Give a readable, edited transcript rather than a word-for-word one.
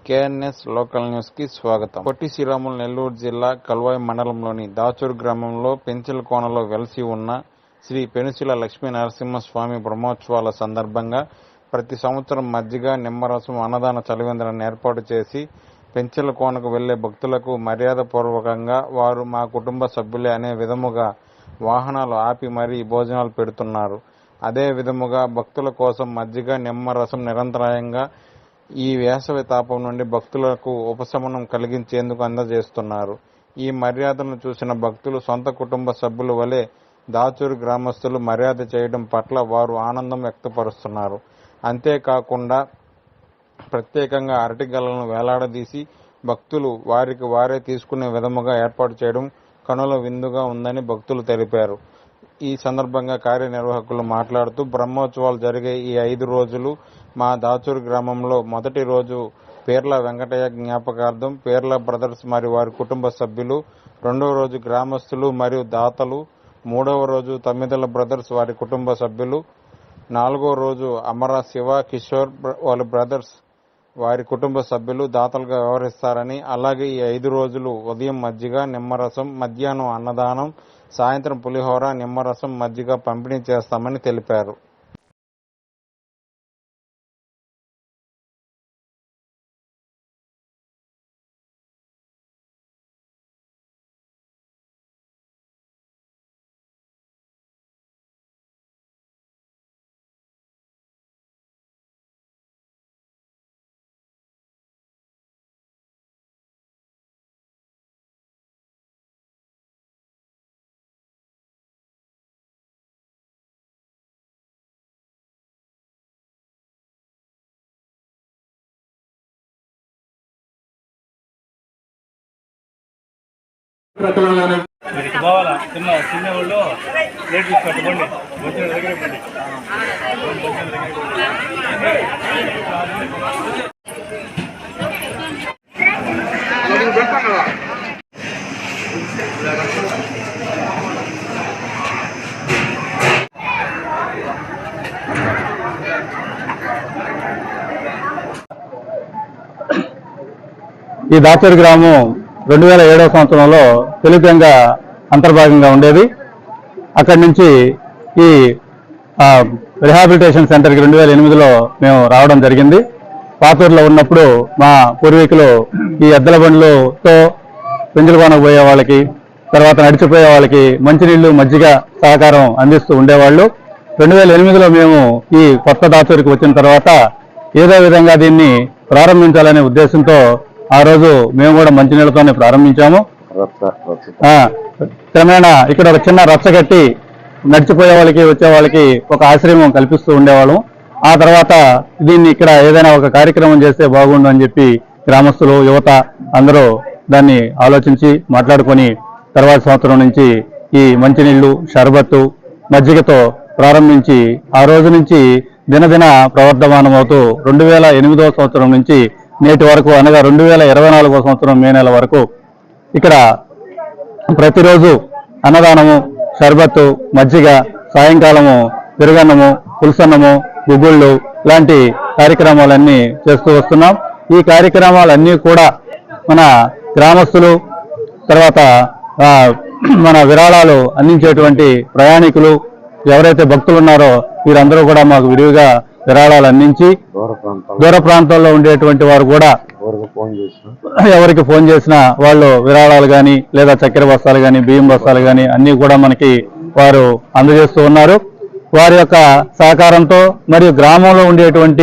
KNS local news కి స్వాగతం. పొట్టి శ్రీరాములు నెల్లూరు జిల్లా కల్వాయి మండలంలోని దాచూరు గ్రామంలో పెంచల కోనలో వెలసి ఉన్న శ్రీ పెనుసిల లక్ష్మీ నరసింహస్వామి బ్రహ్మోత్సవాల సందర్భంగా ప్రతి సంవత్సరం మజ్జిగ నిమ్మరసం అన్నదాన చలివేంద్రాన్ని ఏర్పాటు చేసి పెంచల కోనకు వెళ్లే భక్తులకు మర్యాదపూర్వకంగా వారు మా కుటుంబ సభ్యులే అనే విధముగా వాహనాలు ఆపి మరీ భోజనాలు పెడుతున్నారు. అదే విధముగా భక్తుల కోసం మజ్జిగ నిమ్మరసం నిరంతరాయంగా ఈ వేసవి తాపం నుండి భక్తులకు ఉపశమనం కలిగించేందుకు అందజేస్తున్నారు. ఈ మర్యాదలను చూసిన భక్తులు సొంత కుటుంబ సభ్యుల వలె దాచూరు గ్రామస్తులు మర్యాద చేయడం పట్ల వారు ఆనందం వ్యక్తపరుస్తున్నారు. అంతేకాకుండా ప్రత్యేకంగా అరటిగలను వేలాడదీసి భక్తులు వారికి వారే తీసుకునే విధముగా ఏర్పాటు చేయడం కనుల విందుగా ఉందని భక్తులు తెలిపారు. ఈ సందర్భంగా కార్యనిర్వాహకులు మాట్లాడుతూ బ్రహ్మోత్సవాలు జరిగే ఈ 5 రోజులు మా దాచూరు గ్రామంలో మొదటి రోజు పేర్ల వెంకటయ్య జ్ఞాపకార్థం పేర్ల బ్రదర్స్ మరియు వారి కుటుంబ సభ్యులు, రెండవ రోజు గ్రామస్తులు మరియు దాతలు, మూడవ రోజు తమ్మిదల బ్రదర్స్ వారి కుటుంబ సభ్యులు, నాలుగో రోజు అమర శివ కిషోర్ వాళ్ళ బ్రదర్స్ వారి కుటుంబ సభ్యులు దాతలుగా వ్యవహరిస్తారని, అలాగే ఈ 5 రోజులు ఉదయం మజ్జిగ నిమ్మరసం, మధ్యాహ్నం అన్నదానం, సాయంత్రం పులిహోర నిమ్మరసం మజ్జిగ పంపిణీ చేస్తామని తెలిపారు. పోవాలా చిన్న వాళ్ళు ప్లేట్ తీసుకొట్టుకోండి వచ్చిన దగ్గర పడి ఈ దాచూరు గ్రామం 2007వ సంవత్సరంలో తెలుగుగా అంతర్భాగంగా ఉండేది. అక్కడి నుంచి ఈ రిహాబిలిటేషన్ సెంటర్కి 2008లో మేము రావడం జరిగింది. పాతూరులో ఉన్నప్పుడు మా పూర్వీకులు ఈ ఎద్దల బండ్లతో పెంజలకోనకు పోయే వాళ్ళకి, తర్వాత నడిచిపోయే వాళ్ళకి మంచినీళ్లు మజ్జిగ సహకారం అందిస్తూ ఉండేవాళ్ళు. 2008లో మేము ఈ కొత్త దాచూరుకి వచ్చిన తర్వాత ఏదో విధంగా దీన్ని ప్రారంభించాలనే ఉద్దేశంతో ఆ రోజు మేము కూడా మంచినీళ్లతోనే ప్రారంభించాము. క్రమేణా ఇక్కడ ఒక చిన్న రచ్చ కట్టి నడిచిపోయే వాళ్ళకి వచ్చే వాళ్ళకి ఒక ఆశ్రమం కల్పిస్తూ ఉండేవాళ్ళం. ఆ తర్వాత దీన్ని ఇక్కడ ఏదైనా ఒక కార్యక్రమం చేస్తే బాగుండు అని చెప్పి గ్రామస్తులు, యువత అందరూ దాన్ని ఆలోచించి మాట్లాడుకొని తర్వాత సంవత్సరం నుంచి ఈ మంచినీళ్లు, షర్బత్తు, మజ్జిగతో ప్రారంభించి ఆ రోజు నుంచి దినదిన ప్రవర్ధమానం అవుతూ 2008వ సంవత్సరం నుంచి నేటి వరకు అనగా 2024వ సంవత్సరం మే నెల వరకు ఇక్కడ ప్రతిరోజు అన్నదానము, షర్బత్తు, మజ్జిగ, సాయంకాలము పెరుగన్నము, పులుసన్నము, గుగ్గుళ్ళు లాంటి కార్యక్రమాలన్నీ చేస్తూ వస్తున్నాం. ఈ కార్యక్రమాలన్నీ కూడా మన గ్రామస్తులు, తర్వాత మన విరాళాలు అందించేటువంటి ప్రయాణికులు ఎవరైతే భక్తులు ఉన్నారో వీరందరూ కూడా మాకు విరివిగా విరాళాలు అందించి దూర ప్రాంతాల్లో ఉండేటువంటి వారు కూడా ఎవరికి ఫోన్ చేసినా వాళ్ళు విరాళాలు కానీ లేదా చక్కెర బస్తాలు కానీ బియ్యం బస్తాలు కానీ అన్నీ కూడా మనకి వారు అందజేస్తూ ఉన్నారు. వారి యొక్క సహకారంతో మరియు గ్రామంలో ఉండేటువంటి